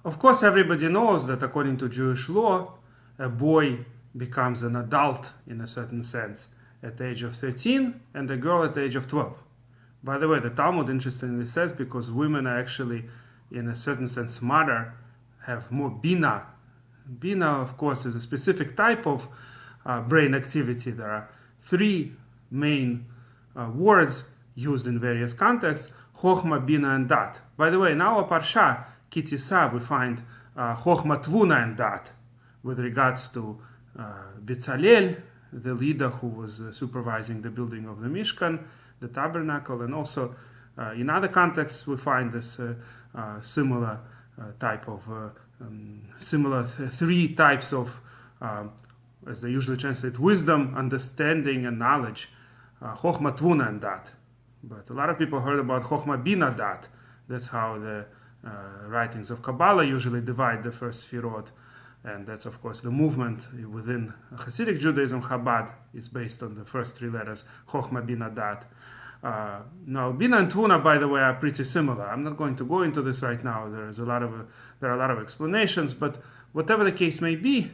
Of course, everybody knows that according to Jewish law, a boy becomes an adult in a certain sense at the age of 13 and a girl at the age of 12. By the way, the Talmud interestingly says because women are actually, in a certain sense, smarter, have more bina. Bina, of course, is a specific type of brain activity. There are three main words used in various contexts: chokhmah, bina, and dat. By the way, in our Parsha, Kitisa, we find chokhmah, tvuna, and dat with regards to Bezalel, the leader who was supervising the building of the Mishkan, the tabernacle, and also in other contexts we find this similar type of three types of, as they usually translate, wisdom, understanding, and knowledge. Chokhmah, tvuna, and dat. But a lot of people heard about chokhmah, bina, dat. That's how the writings of Kabbalah usually divide the first sfirot. And that's, of course, the movement within Hasidic Judaism. Chabad is based on the first three letters, chokhmah, bina, dat. Now, bina and tvuna, by the way, are pretty similar. I'm not going to go into this right now. There are a lot of explanations, but whatever the case may be,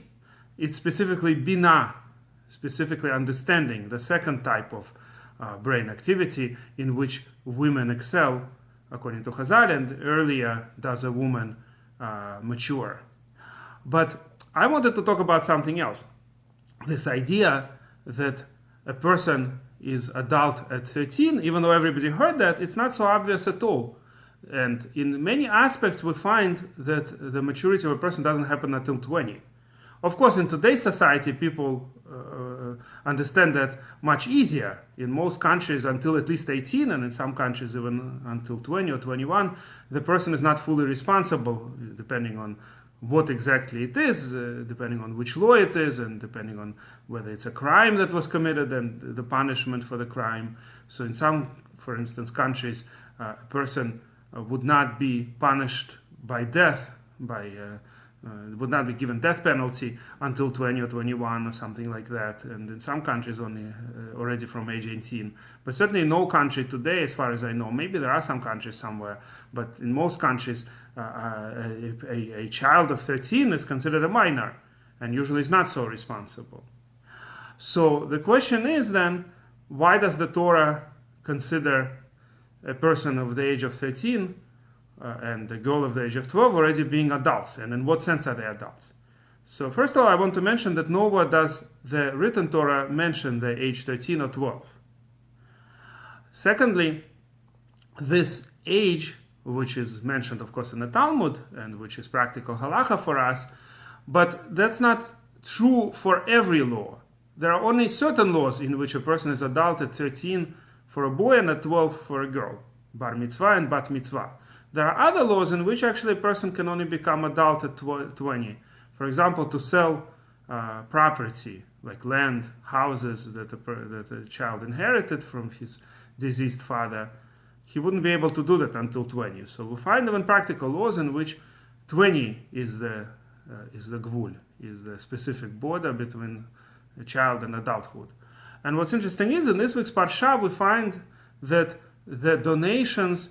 it's specifically bina, specifically understanding, the second type of brain activity in which women excel, according to Chazal, and earlier does a woman mature. But I wanted to talk about something else. This idea that a person is adult at 13, even though everybody heard that, it's not so obvious at all. And in many aspects, we find that the maturity of a person doesn't happen until 20. Of course, in today's society, people understand that much easier. In most countries, until at least 18, and in some countries, even until 20 or 21, the person is not fully responsible, depending on what exactly it is, depending on which law it is, and depending on whether it's a crime that was committed and the punishment for the crime. So in some, for instance, countries, a person would not be punished by death, would not be given death penalty until 20 or 21 or something like that. And in some countries only already from age 18. But certainly in no country today, as far as I know, maybe there are some countries somewhere, but in most countries, a child of 13 is considered a minor and usually is not so responsible. So the question is then, why does the Torah consider a person of the age of 13 and a girl of the age of 12 already being adults? And in what sense are they adults? So first of all, I want to mention that nowhere does the written Torah mention the age 13 or 12. Secondly, this age, which is mentioned, of course, in the Talmud, and which is practical halacha for us, but that's not true for every law. There are only certain laws in which a person is adult at 13 for a boy and at 12 for a girl, Bar Mitzva and Bat Mitzva. There are other laws in which actually a person can only become adult at 20. For example, to sell property, like land, houses that a child inherited from his deceased father, he wouldn't be able to do that until 20. So we find even practical laws in which 20 is the gvul, is the specific border between a child and adulthood. And what's interesting is in this week's Parsha we find that the donations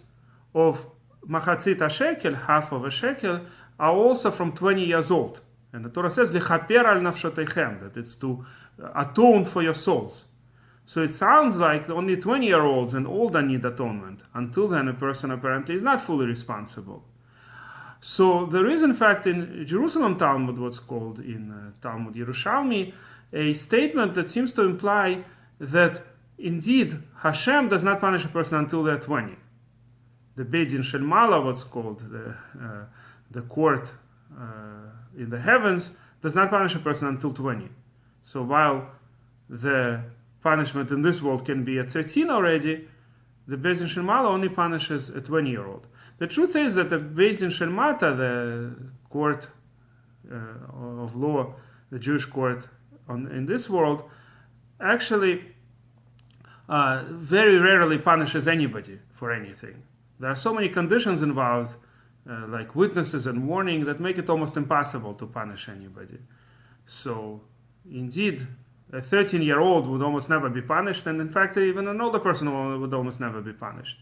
of machatzit shekel, half of a shekel, are also from 20 years old. And the Torah says, Lichaper al nafshotechem, that it's to atone for your souls. So it sounds like only 20-year-olds and older need atonement. Until then, a person apparently is not fully responsible. So there is, in fact, in Jerusalem Talmud, what's called in Talmud Yerushalmi, a statement that seems to imply that indeed Hashem does not punish a person until they're 20. The Beit Din Shel Mala, what's called the court in the heavens, does not punish a person until 20. So while the punishment in this world can be at 13 already, the Beit Din Shel Mala only punishes a 20-year-old. The truth is that the Beit Din Shel Mata, the court of law, the Jewish court in this world, actually very rarely punishes anybody for anything. There are so many conditions involved, like witnesses and warning, that make it almost impossible to punish anybody. So, indeed, a 13-year-old would almost never be punished, and in fact, even an older person would almost never be punished.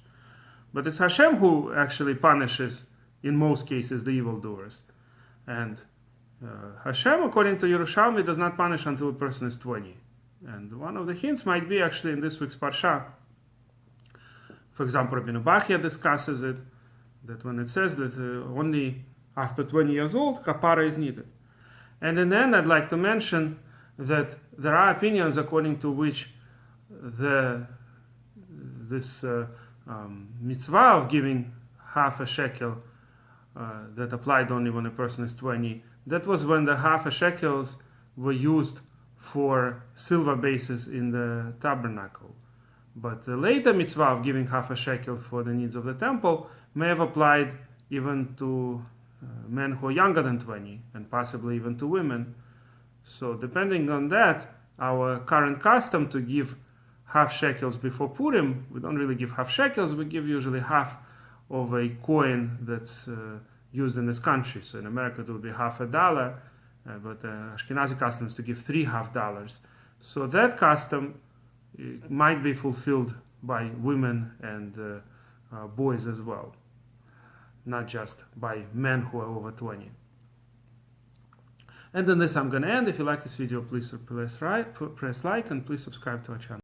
But it's Hashem who actually punishes in most cases, the evildoers. And Hashem, according to Yerushalmi, does not punish until a person is 20. And one of the hints might be actually in this week's Parsha. For example, Rabbeinu Bachya discusses it, that when it says that only after 20 years old, kapara is needed. And in the end, I'd like to mention that there are opinions according to which this mitzvah of giving half a shekel that applied only when a person is 20, that was when the half a shekels were used for silver bases in the tabernacle. But the later mitzvah of giving half a shekel for the needs of the temple may have applied even to men who are younger than 20, and possibly even to women. So depending on that, our current custom to give half shekels before Purim, we don't really give half shekels, we give usually half of a coin that's used in this country. So in America it would be $50, but Ashkenazi custom is to give $3.50. So that custom might be fulfilled by women and boys as well, not just by men who are over 20. And on this I'm going to end. If you like this video, please press like and please subscribe to our channel.